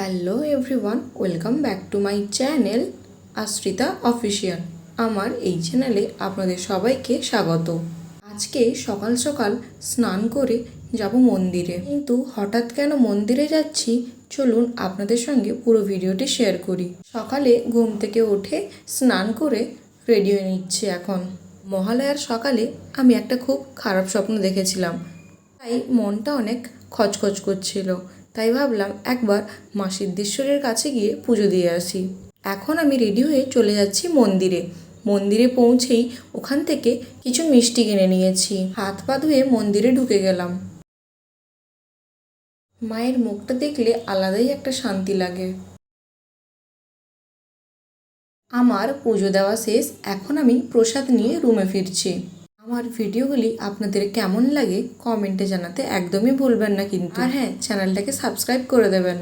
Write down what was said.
Hello everyone, welcome back to my channel Ashrita official. আমার এই চ্যানেলে আপনাদের সবাইকে স্বাগত। আজকে সকাল সকাল স্নান করে যাব মন্দিরে, কিন্তু হঠাৎ কেন মন্দিরে যাচ্ছি চলুন আপনাদের সঙ্গে পুরো ভিডিওটি শেয়ার করি। সকালে ঘুম থেকে উঠে স্নান করে রেডি হয়ে নিচ্ছি এখন। মহালয়ার সকালে আমি একটা খুব খারাপ স্বপ্ন দেখেছিলাম, তাই মনটা অনেক খচখচ করছিল। তাই ভাবলাম একবার মা সিদ্ধেশ্বরের কাছে গিয়ে পুজো দিয়ে আসি। এখন আমি রেডি হয়ে চলে যাচ্ছি মন্দিরে। মন্দিরে পৌঁছেই ওখান থেকে কিছু মিষ্টি কিনে নিয়েছি। হাত পা ধুয়ে মন্দিরে ঢুকে গেলাম। মায়ের মুখটা দেখলে আলাদাই একটা শান্তি লাগে। আমার পুজো দেওয়া শেষ, এখন আমি প্রসাদ নিয়ে রুমে ফিরছি। আমার ভিডিওগুলি আপনাদের কেমন লাগে কমেন্টে জানাতে একদমই ভুলবেন না কিন্তু। আর হ্যাঁ, চ্যানেলটাকে সাবস্ক্রাইব করে দেবেন।